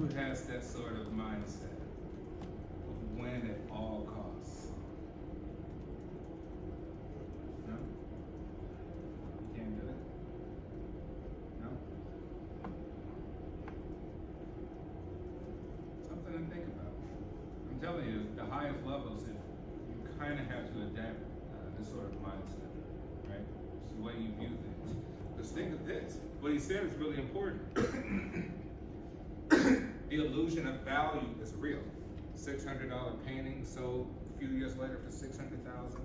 who has that sort of mindset of win at all costs? No? You can't do it? No? Something to think about. I'm telling you, the highest levels, you kind of have to adapt this sort of mindset, right? It's the way you view things. Because think of this, what he said is really important. The illusion of value is real. $600 painting sold a few years later for $600,000,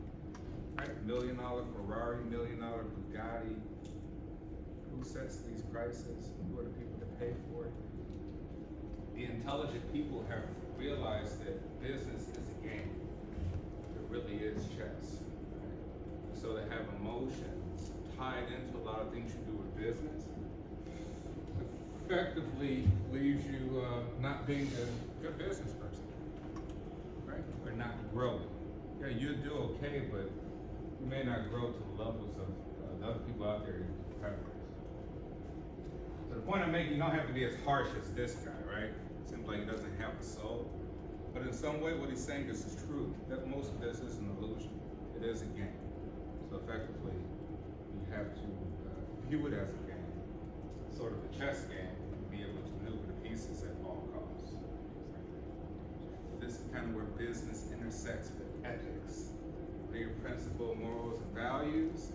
right? $1 million Ferrari, $1 million Bugatti. Who sets these prices? Who are the people that pay for it? The intelligent people have realized that business is a game. It really is chess. Right? So they have emotions tied into a lot of things you do with business. Effectively leaves you not being a good business person, right? Or not growing. Yeah, you do okay, but you may not grow to the levels of the other people out there in your competitors. So the point I'm making, you don't have to be as harsh as this guy, right? It seems like he doesn't have a soul. But in some way, what he's saying is true, that most of this is an illusion. It is a game. So effectively, you have to view it as a game, sort of a chess game, and be able to maneuver the pieces at all costs. This is kind of where business intersects with ethics. What are your principles, morals, and values?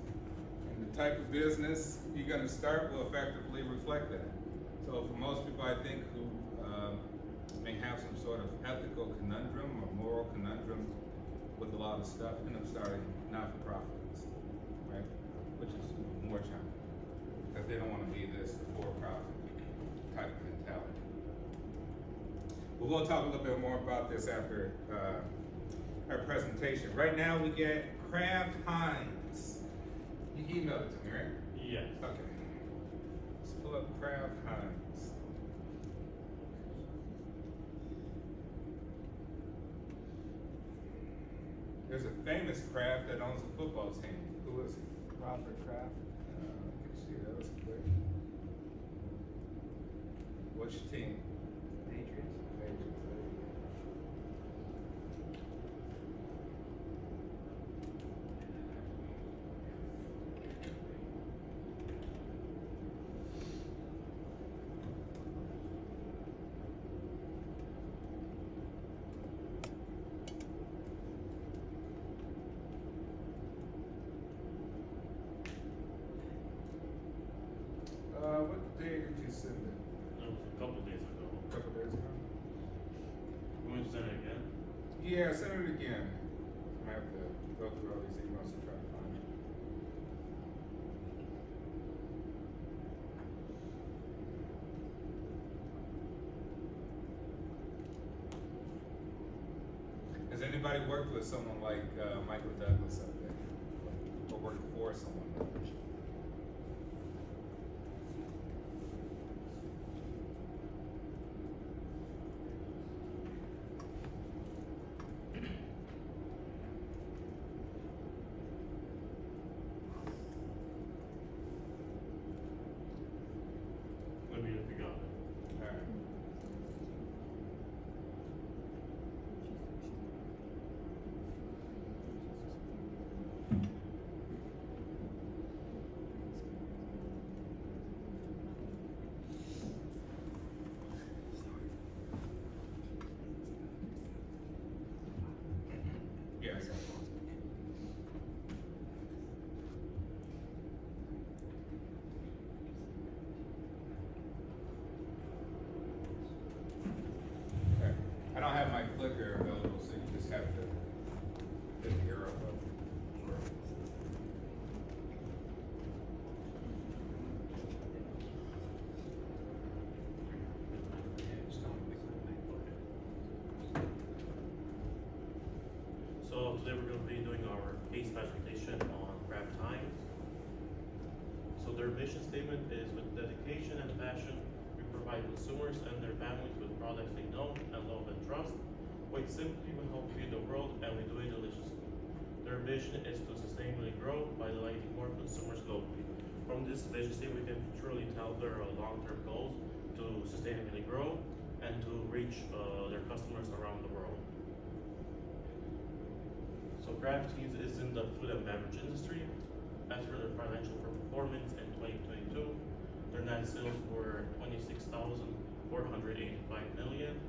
And the type of business you're going to start will effectively reflect that. So for most people, I think, who may have some sort of ethical conundrum or moral conundrum with a lot of stuff, end up starting not-for-profits, right? Which is more challenging, because they don't want to be this for-profit type of mentality. But we'll talk a little bit more about this after our presentation. Right now we get Kraft Heinz. You emailed it to me, right? Yes. Okay. Let's pull up Kraft Heinz. There's a famous Kraft that owns a football team. Who is it? Robert Kraft. I can see that was quick. What's your team? Patriots. Patriots. What day did you send it? It was a couple days ago. A couple days ago? You want to send it again? Yeah, send it again. I have to go through all these emails to try to find it. Has anybody worked with someone like Michael Douglas out there? Or worked for someone like that? Let me know if you got it. All right. Yeah, I got it. Okay. I don't have my clicker available, so you just have to hit the arrow button. So today we're going to be doing our case presentation on Kraft Heinz. So their mission statement is, with dedication and passion, we provide consumers and their families with products they know and love and trust. Quite simply, we help feed the world, and we do it deliciously. Their vision is to sustainably grow by delighting more consumers globally. From this vision statement, we can truly tell their long-term goals to sustainably grow, and to reach their customers around the world. So Kraft Heinz is in the food and beverage industry. As for their financial performance in 2022, their net sales were $26,485 million.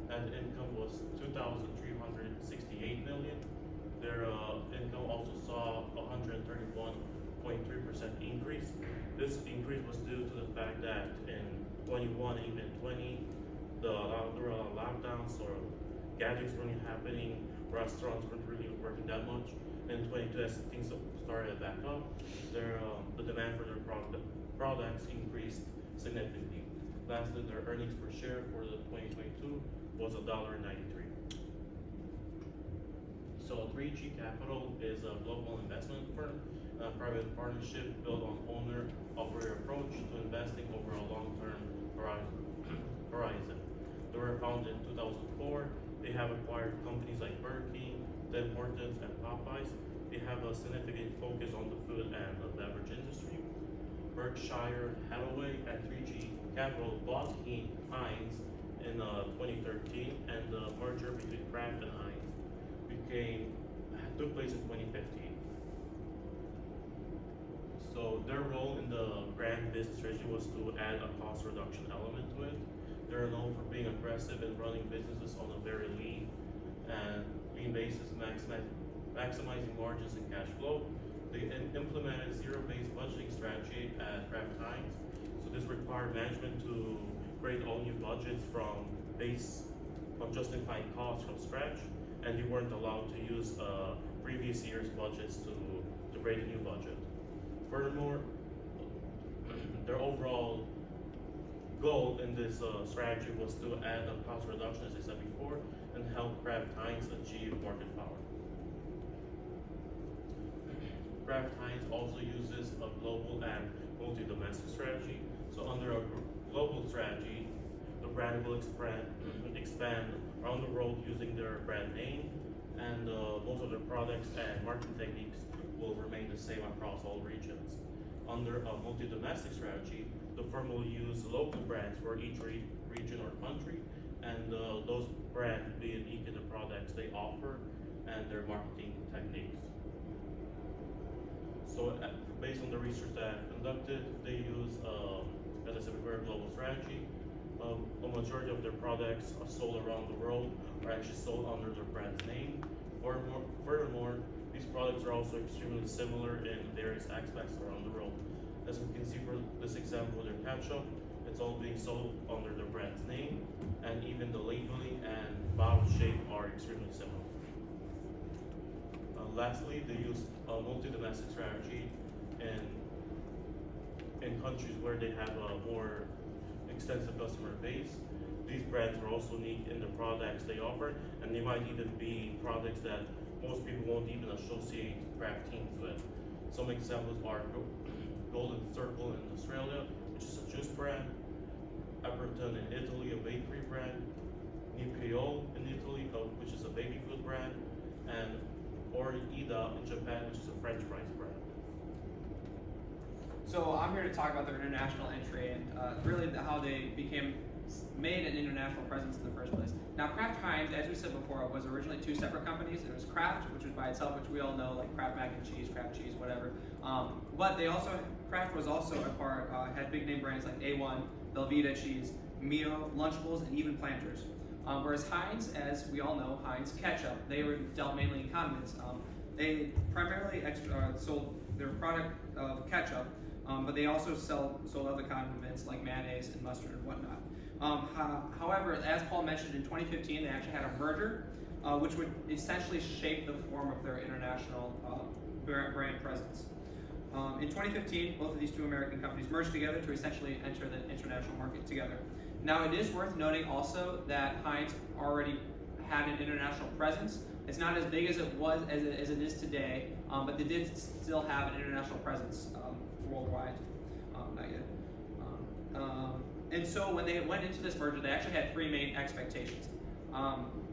Net income was $2,368 million. Their income also saw a 131.3% increase. This increase was due to the fact that in 21 and even 20, there were a lot of lockdowns or gatherings weren't happening, restaurants weren't really working that much. In 22, as things started back up, the demand for their products increased significantly. Lastly, their earnings per share for the 2022 was $1.93. So 3G Capital is a global investment firm, a private partnership built on owner-operator approach to investing over a long-term horizon. They were founded in 2004. They have acquired companies like Burger King, Tim Hortons, and Popeyes. They have a significant focus on the food and the beverage industry. Berkshire Hathaway and 3G Capital bought Heinz in 2013, and the merger between Kraft and Heinz took place in 2015. So their role in the brand business strategy was to add a cost reduction element to it. They're known for being aggressive in running businesses on a very lean basis, maximizing margins and cash flow. They implemented zero-based budgeting strategy at Kraft Heinz. So this required management to create all new budgets from justifying costs from scratch, and you weren't allowed to use previous year's budgets to create a new budget. Furthermore, their overall goal in this strategy was to add a cost reduction, as I said before, and help Kraft Heinz achieve market power. Kraft Heinz also uses a global and multi-domestic strategy. So under a global strategy, the brand will expand around the world using their brand name, and most of their products and marketing techniques will remain the same across all regions. Under a multi-domestic strategy, the firm will use local brands for each region or country, and those brands be unique in the products they offer and their marketing techniques. So based on the research that I've conducted, they use, as I said before, a global strategy. A majority of their products are sold around the world, are actually sold under their brand's name. Furthermore, these products are also extremely similar in various aspects around the world. As we can see for this example, their ketchup, it's all being sold under their brand's name, and even the labeling and bottle shape are extremely similar. Lastly, they use a multi-domestic strategy in countries where they have a more extensive customer base. These brands are also unique in the products they offer, and they might even be products that most people won't even associate Kraft Heinz with. Some examples are Golden Circle in Australia, which is a juice brand, Aperton in Italy, a bakery brand, Nipio in Italy, which is a baby food brand, and Ore-Ida in Japan, which is a French fries brand. So I'm here to talk about their international entry and really how they made an international presence in the first place. Now, Kraft Heinz, as we said before, was originally two separate companies. There was Kraft, which was by itself, which we all know, like Kraft mac and cheese, Kraft cheese, whatever. But Kraft was also a part, had big name brands like A1, Velveeta cheese, Mio, Lunchables, and even Planters. Whereas Heinz, as we all know, Heinz ketchup, they were dealt mainly in condiments. They primarily sold their product of ketchup, but they also sold other condiments like mayonnaise and mustard and whatnot. However, as Paul mentioned, in 2015 they actually had a merger, which would essentially shape the form of their international brand presence. In 2015, both of these two American companies merged together to essentially enter the international market together. Now, it is worth noting also that Heinz already had an international presence. It's not as big as it was as it is today, but they did still have an international presence worldwide. Not yet. And so when they went into this merger, they actually had three main expectations,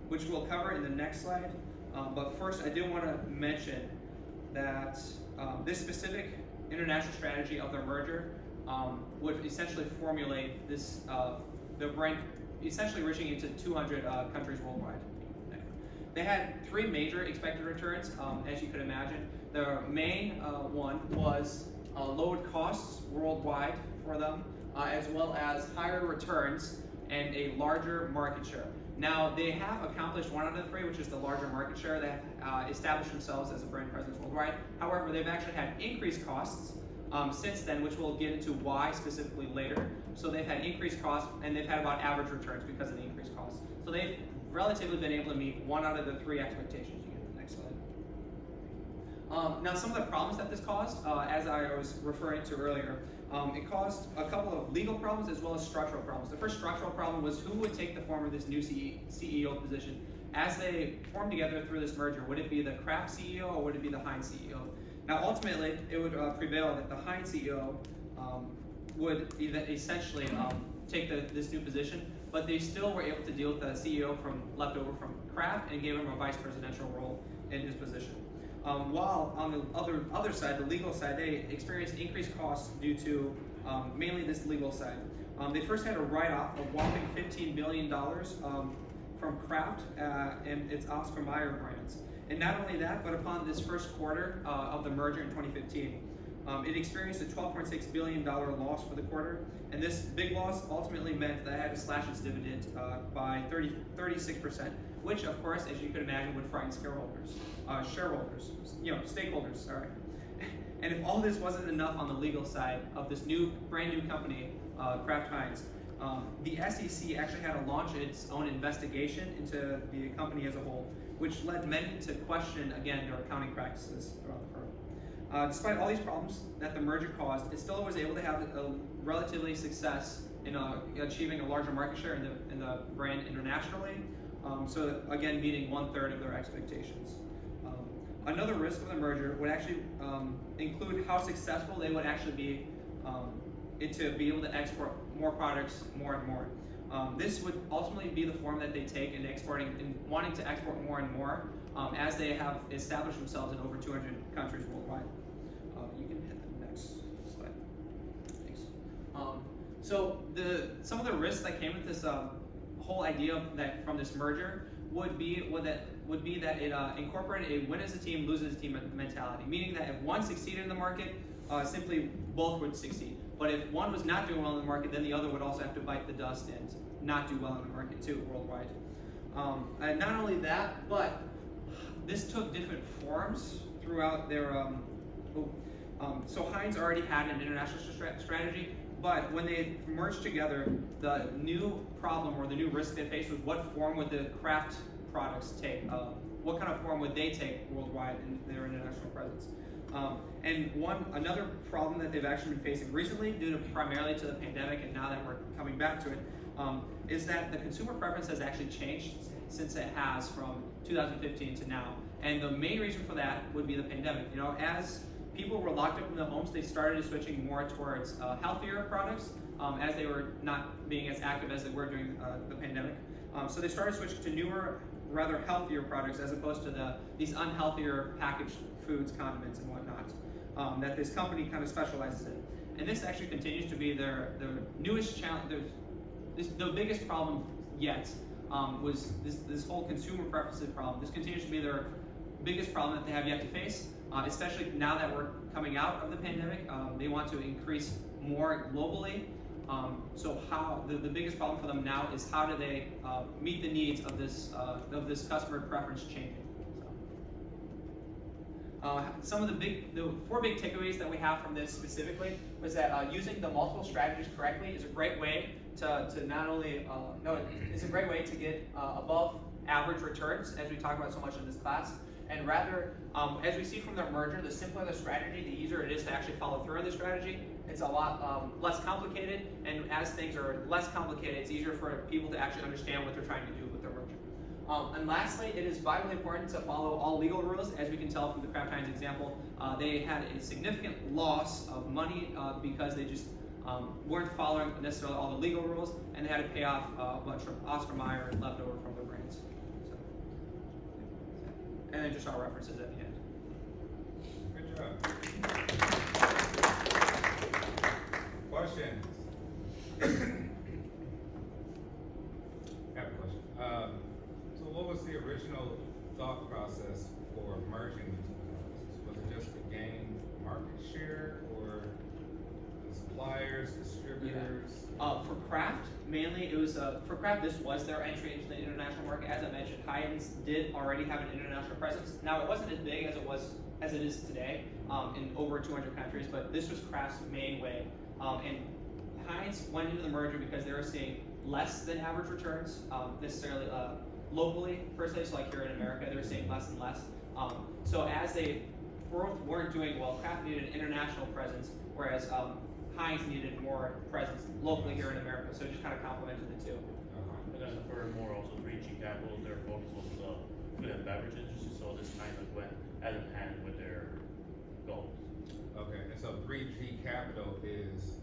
which we'll cover in the next slide. But first, I do want to mention that this specific international strategy of their merger would essentially formulate this the brand essentially reaching into 200 countries worldwide. They had 3 major expected returns, as you could imagine. The main one was lowered costs worldwide for them, as well as higher returns and a larger market share. Now, they have accomplished 1 out of the 3, which is the larger market share. They have established themselves as a brand presence worldwide. However, they've actually had increased costs since then, which we'll get into why specifically later. So they've had increased costs, and they've had about average returns because of the increased costs. So they've relatively been able to meet 1 out of the 3 expectations. You get the next slide. Now, some of the problems that this caused, as I was referring to earlier, it caused a couple of legal problems as well as structural problems. The first structural problem was who would take the form of this new CEO position. As they formed together through this merger, would it be the Kraft CEO or would it be the Heinz CEO? Now, ultimately, it would prevail that the Heinz CEO would essentially take this new position, but they still were able to deal with the CEO left over from Kraft and gave him a vice presidential role in his position. While on the other side, the legal side, they experienced increased costs due to mainly this legal side. They first had to write off a whopping $15 billion from Kraft and its Oscar Mayer brands. And not only that, but upon this first quarter of the merger in 2015, it experienced a $12.6 billion loss for the quarter. And this big loss ultimately meant that it had to slash its dividend by 36%, which of course, as you could imagine, would frighten stakeholders, sorry. And if all this wasn't enough on the legal side of this brand new company, Kraft Heinz, the SEC actually had to launch its own investigation into the company as a whole, which led many to question, again, their accounting practices throughout the firm. Despite all these problems that the merger caused, it still was able to have a relatively success in achieving a larger market share in the brand internationally. So again, meeting 1/3 of their expectations. Another risk of the merger would actually include how successful they would actually be to be able to export more products more and more. This would ultimately be the form that they take in exporting and wanting to export more and more as they have established themselves in over 200 countries worldwide. You can hit the next slide. Thanks. So some of the risks that came with this whole idea from this merger would be that it incorporated a win as a team, lose as a team mentality, meaning that if one succeeded in the market, simply both would succeed. But if one was not doing well in the market, then the other would also have to bite the dust and not do well in the market too, worldwide. And not only that, but this took different forms throughout their. So Heinz already had an international strategy, but when they merged together, the new problem or the new risk they faced was what form would the Kraft products take? What kind of form would they take worldwide in their international presence? And another problem that they've actually been facing recently, due primarily to the pandemic, and now that we're coming back to it, is that the consumer preference has actually changed since it has from 2015 to now. And the main reason for that would be the pandemic. You know, as people were locked up in their homes, they started switching more towards healthier products, as they were not being as active as they were during the pandemic. So they started switching to newer, rather healthier products as opposed to these unhealthier packaged foods, condiments, and whatnot that this company kind of specializes in. And this actually continues to be their newest challenge. The biggest problem yet was this whole consumer preferences problem. This continues to be their biggest problem that they have yet to face, especially now that we're coming out of the pandemic. They want to increase more globally. So the biggest problem for them now is how do they meet the needs of this customer preference changing. Some of the 4 big takeaways that we have from this specifically was that using the multiple strategies correctly is a great way to not only it's a great way to get above average returns, as we talk about so much in this class. And rather, as we see from the merger, the simpler the strategy, the easier it is to actually follow through on the strategy. It's a lot less complicated, and as things are less complicated, it's easier for people to actually understand what they're trying to do with their merger. And lastly, it is vitally important to follow all legal rules. As we can tell from the Kraft Heinz example, they had a significant loss of money because they just weren't following necessarily all the legal rules, and they had to pay off a bunch of Oscar Mayer leftover from their brands. So, and then just our references at the end. Good job. Questions? have a question. So what was the original thought process for merging these two businesses? Was it just to gain market share or the suppliers, distributors? For Kraft, mainly it was for Kraft. This was their entry into the international market. As I mentioned, Heinz did already have an international presence. Now it wasn't as big as it is today in over 200 countries, but this was Kraft's main way. And Heinz went into the merger because they were seeing less than average returns, necessarily locally per se. So like here in America, they were seeing less and less. So as they both weren't doing well, Kraft needed an international presence, whereas Heinz needed more presence locally here in America, so it just kind of complemented the two. And then furthermore, also 3G Capital, their focus was food and beverage industry, so this kind of went hand in hand with their goals. Okay, and so 3G Capital is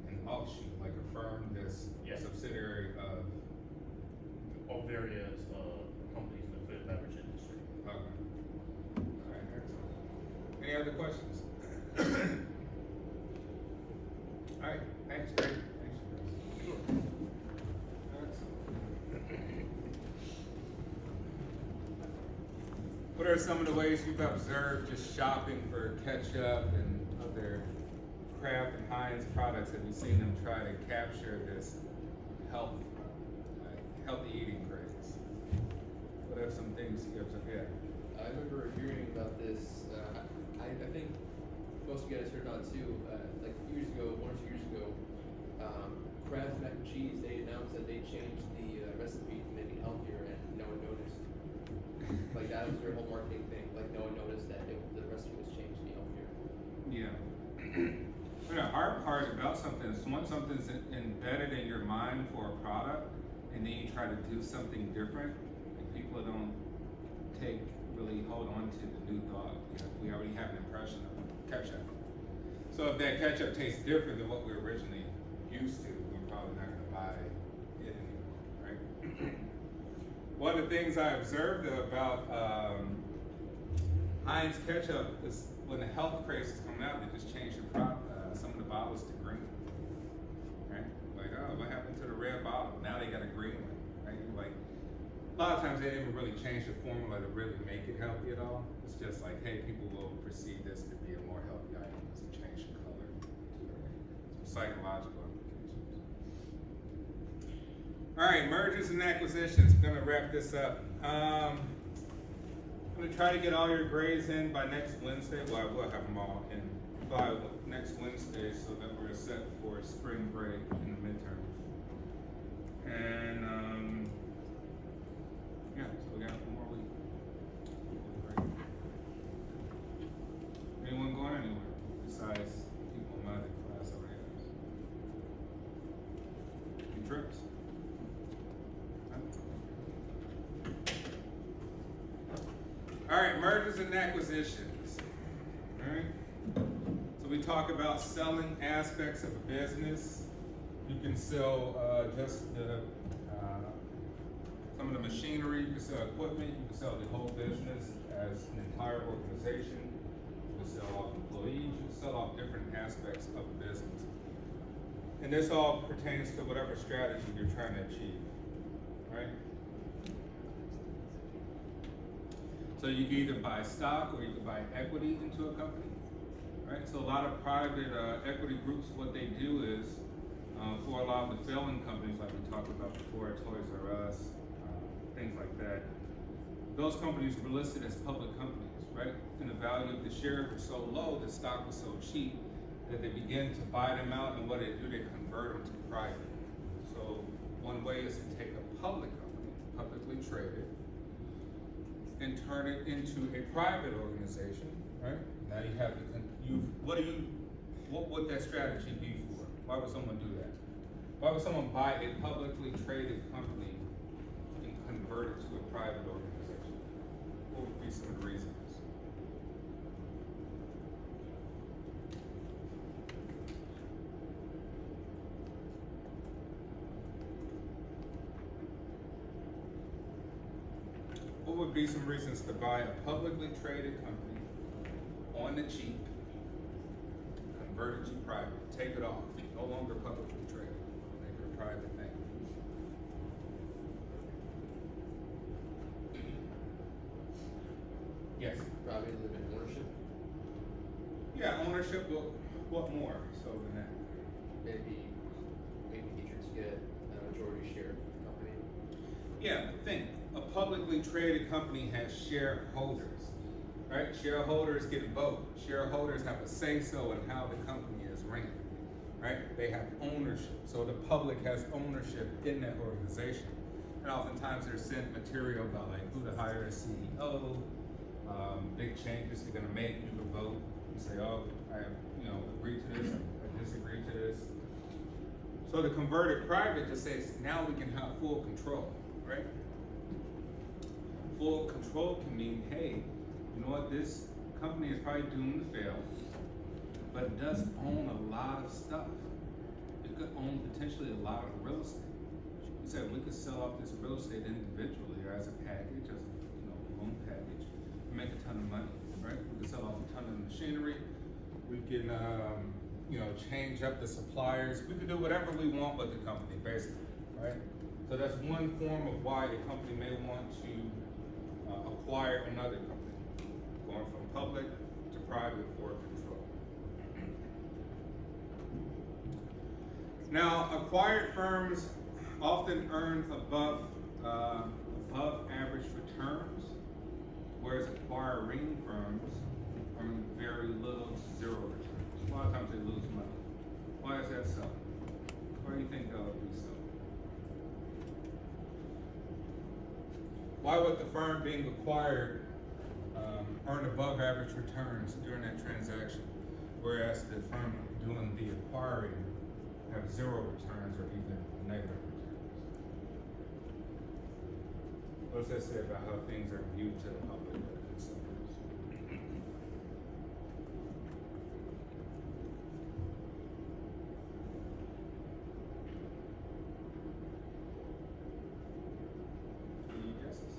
an offshoot, like a firm that's Yes. subsidiary of. All various companies in the food and beverage industry. Okay. All right, excellent. Any other questions? All right, thanks, Greg. Thanks, Chris. Sure. Excellent. What are some of the ways you've observed just shopping for ketchup and other Kraft and Heinz products? Have you seen them try to capture this healthy eating craze? What are some things you observed? Yeah. I remember hearing about this. I think most of you guys heard about it too. Like years ago, 1 or 2 years ago, Kraft mac and cheese. They announced that they changed the recipe to make it healthier, and no one noticed. Like that was their whole marketing thing. Like no one noticed that the recipe was changed to be healthier. Yeah. The hard part about something is once something's embedded in your mind for a product, and then you try to do something different, and people don't really hold on to the new thought. You know, we already have an impression of ketchup. So if that ketchup tastes different than what we originally used to, we're probably not going to buy it anymore, right? One of the things I observed about Heinz ketchup is when the health craze is coming out, they just changed some of the bottles to green, right? Like, oh, what happened to the red bottle? Now they got a green one, right? Like, a lot of times they didn't really change the formula to really make it healthy at all. It's just like, hey, people will perceive this to be a more healthy item. It's a change in color, some psychological implications. All right, mergers and acquisitions. I'm gonna wrap this up. I'm gonna try to get all your grades in by next Wednesday. Well, I will have them all in by next Wednesday so that we're set for spring break in the midterm. And yeah, so we got 1 more week. Great. Anyone going anywhere besides people in my other class over here? Any trips? All right, mergers and acquisitions. All right. So we talk about selling aspects of a business. You can sell just some of the machinery. You can sell equipment. You can sell the whole business as an entire organization. You can sell off employees. You can sell off different aspects of a business. And this all pertains to whatever strategy you're trying to achieve. Right? So you can either buy stock or you can buy equity into a company, right? So a lot of private equity groups, what they do is, for a lot of the failing companies like we talked about before, Toys R Us, things like that, those companies were listed as public companies, right? And the value of the shares was so low, the stock was so cheap, that they began to buy them out, and what they do, they convert them to private. So one way is to take a public company, publicly traded, and turn it into a private organization, right? Now you have what would that strategy be for? Why would someone do that? Why would someone buy a publicly traded company and convert it to a private organization? What would be some of the reasons? What would be some reasons to buy a publicly traded company on the cheap, convert it to private, take it off, no longer publicly traded, make it a private thing? probably limit ownership. Yeah, ownership, but what more so than that? Maybe teachers get a majority share of the company. Yeah, but think, a publicly traded company has shareholders, right? Shareholders get a vote. Shareholders have a say-so in how the company is ran, right? They have ownership, so the public has ownership in that organization. And oftentimes they're sent material about like who to hire as CEO, big changes they're gonna make, you can vote. You say, oh, I agree to this, I disagree to this. So to convert it private just says now we can have full control, right? Full control can mean, hey, you know what, this company is probably doomed to fail, but it does own a lot of stuff. It could own potentially a lot of real estate. You said we could sell off this real estate individually or as a package, as a loan package, and make a ton of money, right? We could sell off a ton of machinery. We can, change up the suppliers. We could do whatever we want with the company, basically, right? So that's one form of why a company may want to acquire another company, going from public to private for control. Now, acquired firms often earn above average returns, whereas acquiring firms earn very little to zero returns. A lot of times they lose money. Why is that so? Why do you think that would be so? Why would the firm being acquired earn above average returns during that transaction, whereas the firm doing the acquiring have zero returns or even negative returns? What does that say about how things are viewed to the public or consumers? Any guesses?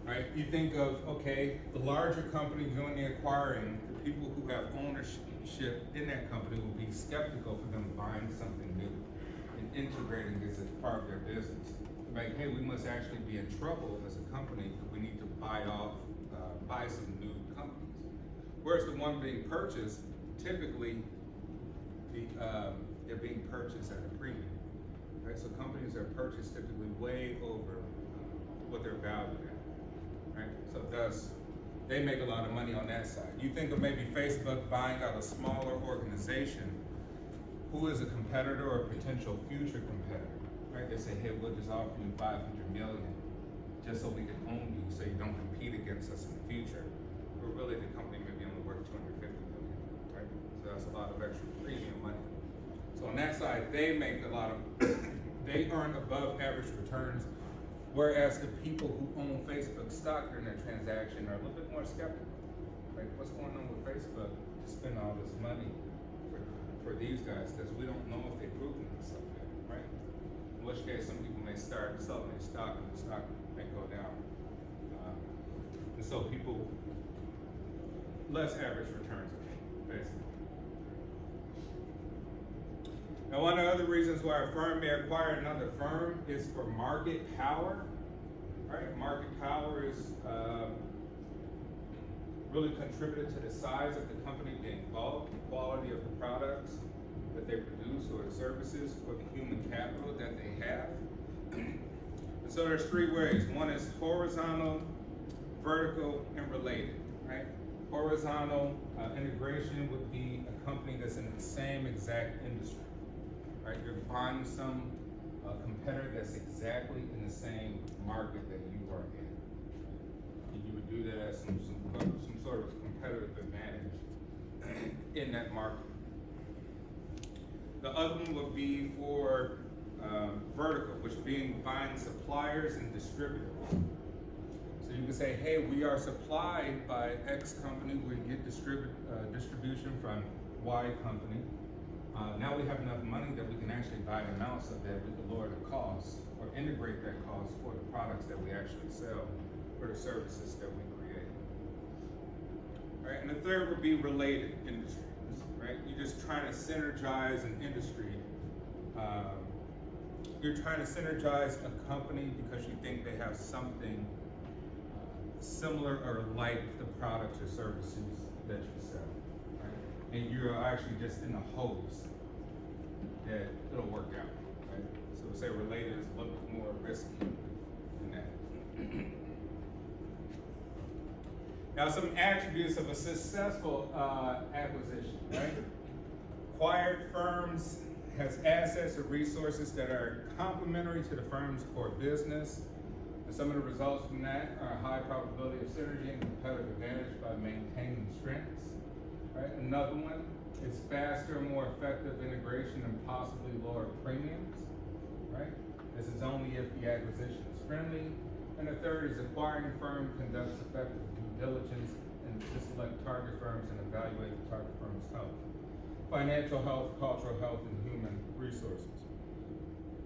Right, you think of, okay, the larger company doing the acquiring, the people who have ownership in that company will be skeptical for them buying something new and integrating this as part of their business. Like, hey, we must actually be in trouble as a company if we need to buy some new companies. Whereas the one being purchased, typically, they're being purchased at a premium, right? So companies are purchased typically way over what they're valued at. Right? So thus, they make a lot of money on that side. You think of maybe Facebook buying out a smaller organization who is a competitor or a potential future competitor, right? They say, hey, we'll just offer you $500 million just so we can own you so you don't compete against us in the future. But really the company may be only worth $250 million, right? So that's a lot of extra premium money. So on that side, they make a lot of, they earn above average returns. Whereas the people who own Facebook stock during that transaction are a little bit more skeptical. Like, what's going on with Facebook to spend all this money for these guys? Because we don't know if they've proven themselves yet, right? In which case, some people may start selling their stock and the stock may go down. And so people, less average returns, basically. Now, one of the other reasons why a firm may acquire another firm is for market power, right? Market power is really contributed to the size of the company being involved, the quality of the products that they produce or the services, or the human capital that they have. And so there's three ways. One is horizontal, vertical, and related, right? Horizontal integration would be a company that's in the same exact industry. Right, you're buying some competitor that's exactly in the same market that you are in. And you would do that as some sort of competitive advantage in that market. The other one would be for vertical, which being buying suppliers and distributors. So you can say, hey, we are supplied by X company, we get distribution from Y company. Now we have enough money that we can actually buy them out so that we can lower the cost or integrate that cost for the products that we actually sell or the services that we create. right? And the third would be related industries, right? You're just trying to synergize an industry. You're trying to synergize a company because you think they have something similar or like the products or services that you sell, right? And you're actually just in the hopes that it'll work out, right? So say related is a little bit more risky than that. Now, some attributes of a successful acquisition, right? Acquired firms has assets or resources that are complementary to the firm's core business. And some of the results from that are a high probability of synergy and competitive advantage by maintaining strengths, right? Another one is faster, more effective integration and possibly lower premiums, right? This is only if the acquisition is friendly. And the third is acquiring firm conducts effective due diligence and to select target firms and evaluate the target firm's health, financial health, cultural health, and human resources.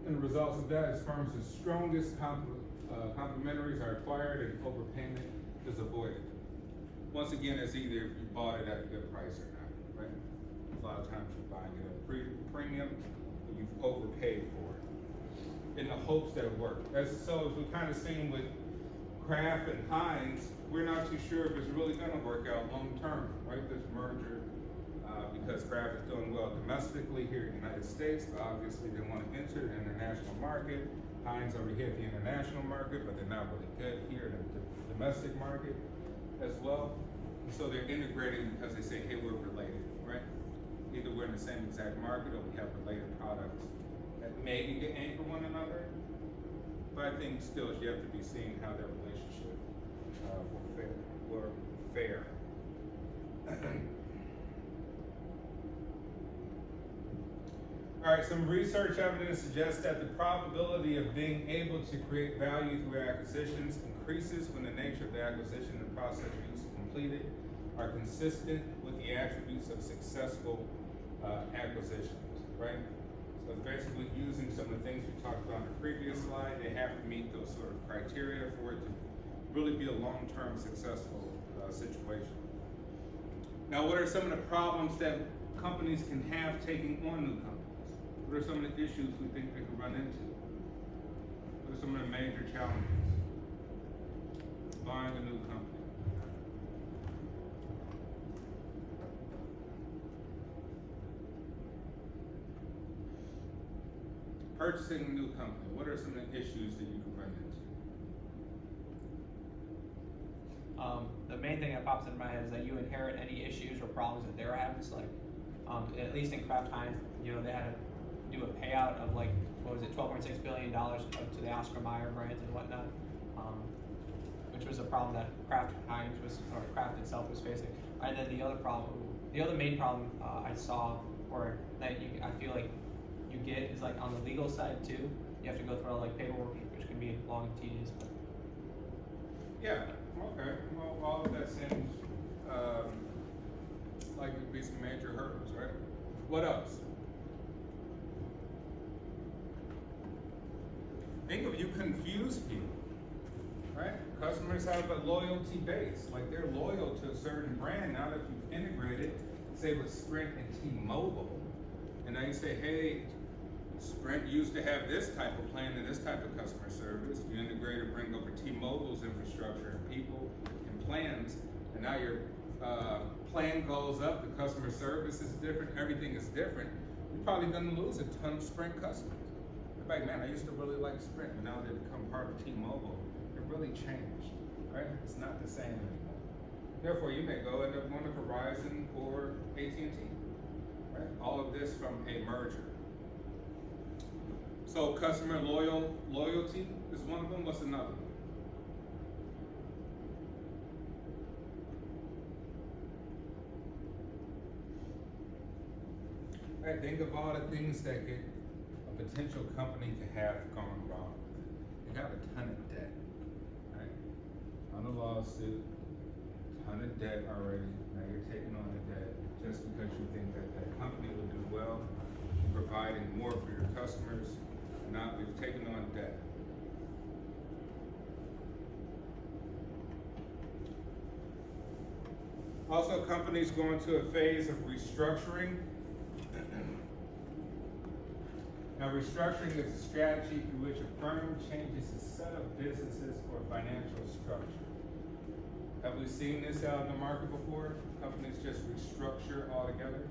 And the results of that is firms with strongest complementaries are acquired and overpayment is avoided. Once again, it's either if you bought it at a good price or not, right? A lot of times you're buying it at a premium, but you've overpaid for it in the hopes that it works. So as we've kind of seen with Kraft and Heinz, we're not too sure if it's really gonna work out long term, right? This merger, because Kraft is doing well domestically here in the United States, but obviously they want to enter the international market. Heinz already hit the international market, but they're not really good here in the domestic market as well. And so they're integrating because they say, hey, we're related, right? Either we're in the same exact market or we have related products that maybe can anchor one another. But I think still it's yet to be seen how their relationship will fare. All right, some research evidence suggests that the probability of being able to create value through acquisitions increases when the nature of the acquisition and process used to complete it are consistent with the attributes of successful acquisitions, right? So it's basically using some of the things we talked about in the previous slide. They have to meet those sort of criteria for it to really be a long-term successful situation. Now, what are some of the problems that companies can have taking on new companies? What are some of the issues we think they could run into? What are some of the major challenges? Buying a new company. Purchasing a new company. What are some of the issues that you could run into? The main thing that pops into my head is that you inherit any issues or problems that they're having. So like, at least in Kraft Heinz, you know, they had to do a payout of like, what was it, $12.6 billion to the Oscar Mayer brands and whatnot, which was a problem that Kraft Heinz was, or Kraft itself was facing. And then the other main problem I saw, or that I feel like you get is like on the legal side too. You have to go through all like paperwork, which can be long and tedious. But yeah, okay. Well, all of that seems like it would be some major hurdles, right? What else? Think of you confuse people, right? Customers have a loyalty base, like they're loyal to a certain brand. Now that you've integrated, say with Sprint and T-Mobile, and now you say, hey, Sprint used to have this type of plan and this type of customer service. You integrate or bring over T-Mobile's infrastructure and people and plans, and now your plan goes up, the customer service is different, everything is different. You're probably gonna lose a ton of Sprint customers. Like, man, I used to really like Sprint, but now they become part of T-Mobile. It really changed, right? It's not the same anymore. Therefore, you may go end up going to Verizon or AT&T, right? All of this from a merger. So customer loyalty is one of them. What's another one? Right, think of all the things that a potential company could have gone wrong. They got a ton of debt, right? On a lawsuit, ton of debt already. Now you're taking on the debt just because you think that that company will do well, providing more for your customers. Now we've taken on debt. Also, companies go into a phase of restructuring. Now, restructuring is a strategy through which a firm changes a set of businesses or financial structure. Have we seen this out in the market before? Companies just restructure altogether?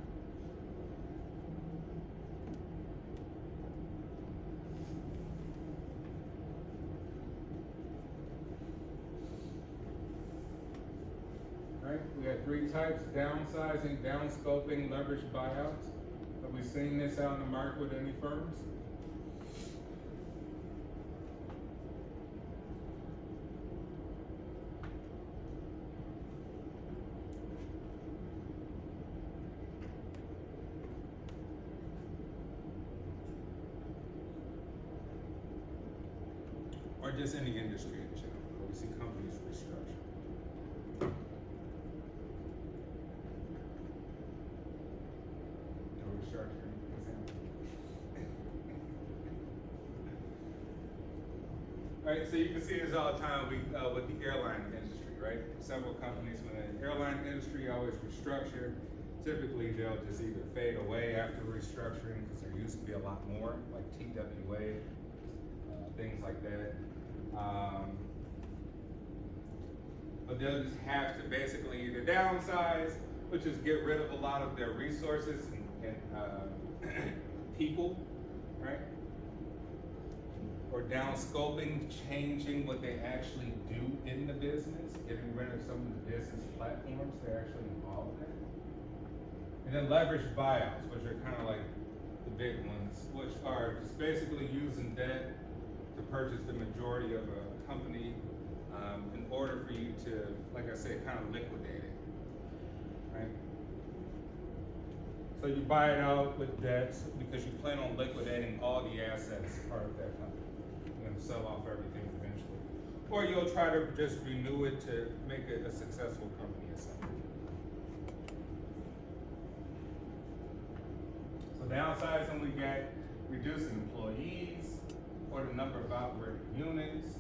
Right? We had three types: downsizing, downscoping, leveraged buyouts. Have we seen this out in the market with any firms? Or just any industry in general, where we see companies restructure. No restructuring example. Right, so you can see this all the time with the airline industry, right? Several companies within the airline industry always restructure. Typically, they'll just either fade away after restructuring, because there used to be a lot more, like TWA, things like that. But they'll just have to basically either downsize, which is get rid of a lot of their resources and people, right? Or downscoping, changing what they actually do in the business, getting rid of some of the business platforms they're actually involved in. And then leveraged buyouts, which are kind of like the big ones, which are just basically using debt to purchase the majority of a company in order for you to, like I said, kind of liquidate it, right? So you buy it out with debts because you plan on liquidating all the assets part of that company. You're gonna sell off everything eventually. Or you'll try to just renew it to make it a successful company or something. So downsizing, we got reducing employees or the number of operating units,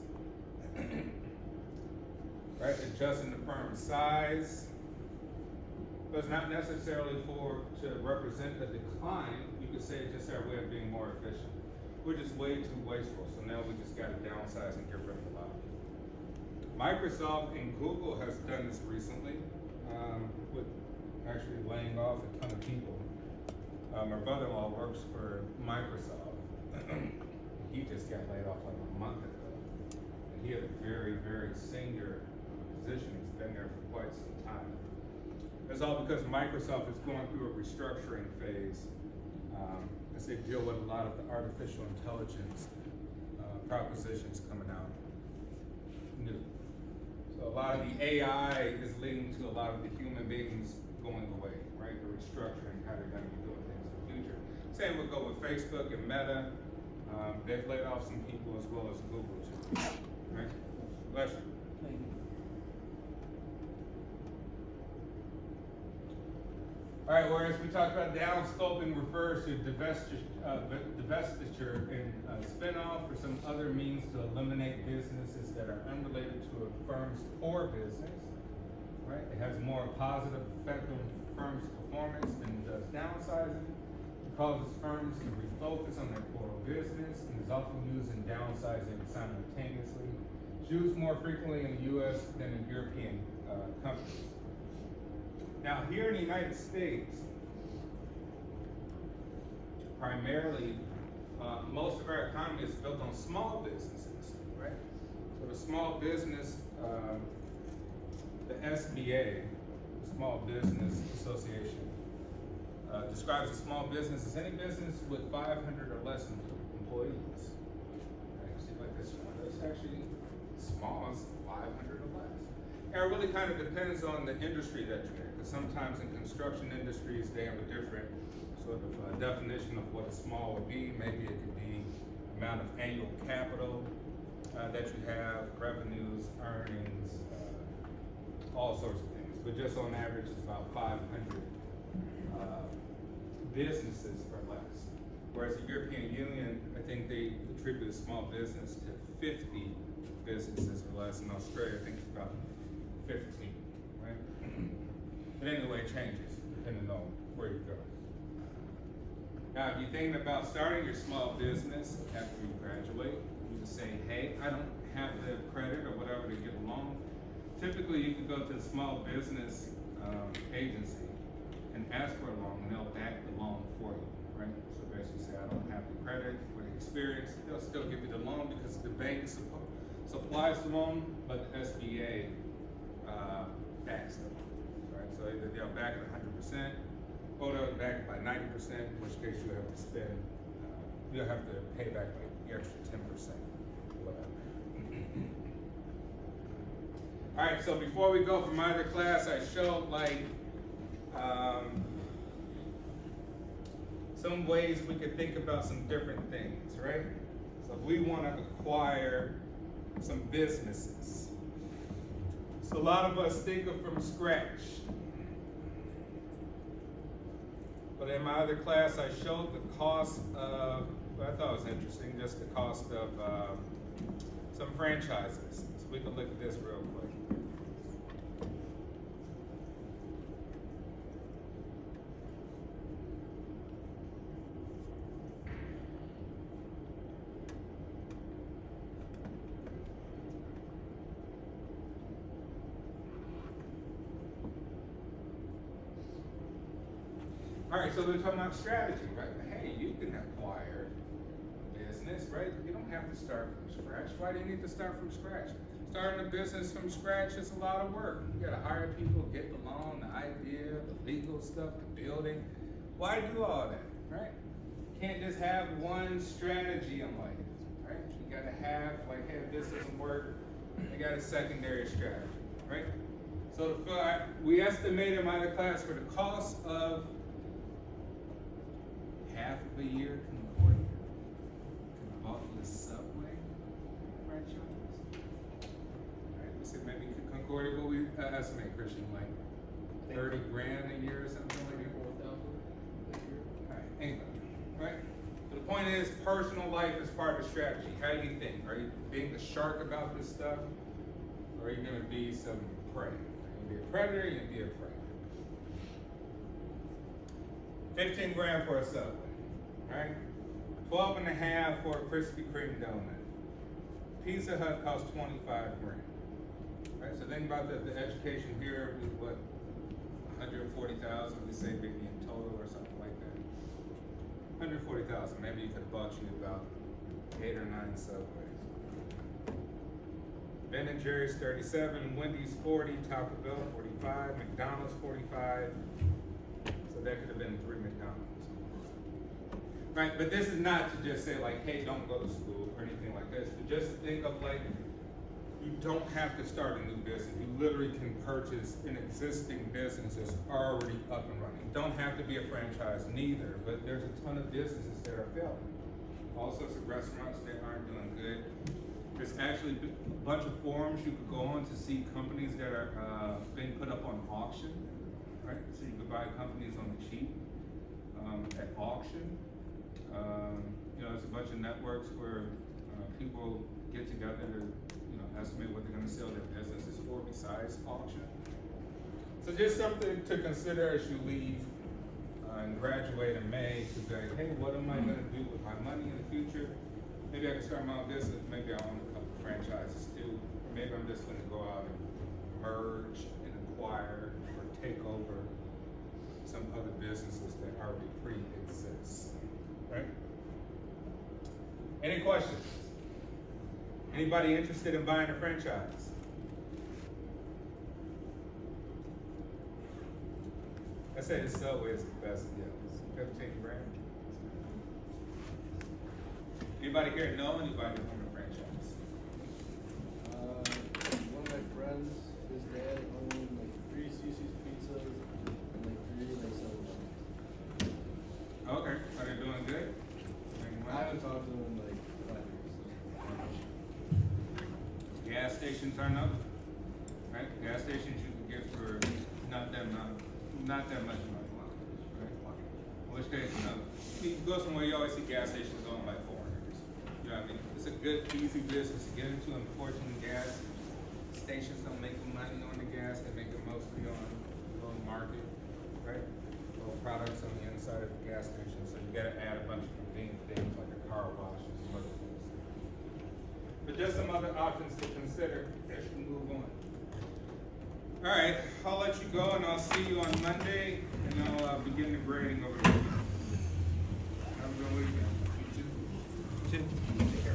right? Adjusting the firm's size. But it's not necessarily to represent a decline. You could say it's just our way of being more efficient. We're just way too wasteful, so now we just gotta downsize and get rid of a lot of people. Microsoft and Google has done this recently, with actually laying off a ton of people. My brother-in-law works for Microsoft. He just got laid off like a month ago. And he had a very, very senior position. He's been there for quite some time. It's all because Microsoft is going through a restructuring phase as they deal with a lot of the artificial intelligence propositions coming out new. So a lot of the AI is leading to a lot of the human beings going away, right? The restructuring, how they're gonna be doing things in the future. Same would go with Facebook and Meta. They've laid off some people as well as Google too, right? Bless you. All right, whereas we talked about downscoping refers to divestiture and spinoff or some other means to eliminate businesses that are unrelated to a firm's core business, right? It has a more positive effect on the firm's performance than it does downsizing. It causes firms to refocus on their core business and is often used in downsizing simultaneously. It's used more frequently in the US than in European countries. Now, here in the United States, primarily, most of our economy is built on small businesses, right? So the small business, the SBA, the Small Business Association, describes a small business as any business with 500 or less employees. Actually, like this one, it's actually small as 500 or less. And it really kind of depends on the industry that you're in. Because sometimes in construction industries, they have a different sort of definition of what a small would be. Maybe it could be amount of annual capital that you have, revenues, earnings, all sorts of things. But just on average, it's about 500 businesses or less. Whereas the European Union, I think they attribute a small business to 50 businesses or less. In Australia, I think it's about 15, right? But anyway, it changes depending on where you go. Now, if you're thinking about starting your small business after you graduate, you can say, hey, I don't have the credit or whatever to get a loan. Typically, you can go to a small business agency and ask for a loan, and they'll back the loan for you, right? So basically say, I don't have the credit or the experience. They'll still give you the loan because the bank supplies the loan, but the SBA backs them, right? So either they'll back it 100%, or they'll back it by 90%, in which case you'll have to spend, you'll have to pay back like the extra 10%, whatever. All right, so before we go from either class, I showed like some ways we could think about some different things, right? So if we want to acquire some businesses. So a lot of us think of from scratch. But in my other class, I showed the cost of, what I thought was interesting, just the cost of some franchises. So we can look at this real quick. All right, so we're talking about strategy, right? Hey, you can acquire a business, right? You don't have to start from scratch. Why do you need to start from scratch? Starting a business from scratch is a lot of work. You gotta hire people, get the loan, the idea, the legal stuff, the building. Why do all that, right? You can't just have one strategy in life, right? You gotta have, like, hey, if this doesn't work, you got a secondary strategy, right? So we estimated in my other class for the cost of half of a year Concordia can bought the Subway franchise. Right, we said maybe Concordia, what we estimate, Christian, like 30 grand a year or something like that. 4,000 a year. All right, anyway, right? So the point is, personal life is part of the strategy. How do you think? Are you being the shark about this stuff, or are you going to be some prey? Are you going to be a predator? Or are you going to be a prey? 15 grand for a Subway. Right? 12 and a half for a Krispy Kreme donut. Pizza Hut costs 25 grand. Right? So think about the education here with what, 140,000, we say maybe in total or something like that. 140,000, maybe you could bought you about 8 or 9 Subways. Ben and Jerry's 37, Wendy's 40, Taco Bell 45, McDonald's 45. So that could have been 3 McDonald's. Right, but this is not to just say like, hey, don't go to school or anything like this, but just think of like, you don't have to start a new business. You literally can purchase an existing business that's already up and running. You don't have to be a franchise neither, but there's a ton of businesses that are failing. All sorts of restaurants that aren't doing good. There's actually a bunch of forums you could go on to see companies that are being put up on auction, right? So you could buy companies on the cheap at auction. You know, there's a bunch of networks where people get together to, you know, estimate what they're going to sell their businesses for besides auction. So just something to consider as you leave and graduate in May to be like, hey, what am I going to do with my money in the future? Maybe I can start my own business. Maybe I own a couple of franchises too. Or maybe I'm just going to go out and merge and acquire or take over some other businesses that already pre-exist. Right? Any questions? Anybody interested in buying a franchise? I say the Subway is the best deal. It's 15 grand. Anybody here know anybody from a franchise? One of my friends, his dad owned like 3 CC's pizzas and like 3 like Subway. Okay, are they doing good? Making I money? haven't talked to him in like 5 years. Gas stations are up, right? Gas stations you can get for not that much money, right? In which case, you know, you go somewhere, you always see gas stations owned by foreigners. You know what I mean? It's a good, easy business to get into. Unfortunately, gas stations don't make money on the gas. They make it mostly on market, right? Little products on the inside of the gas station, so you gotta add a bunch of convenient things like a car wash and some other things. But there's some other options to consider as you move on. All right, I'll let you go and I'll see you on Monday and I'll begin the grading over the weekend. Have a good weekend. You too. Take care.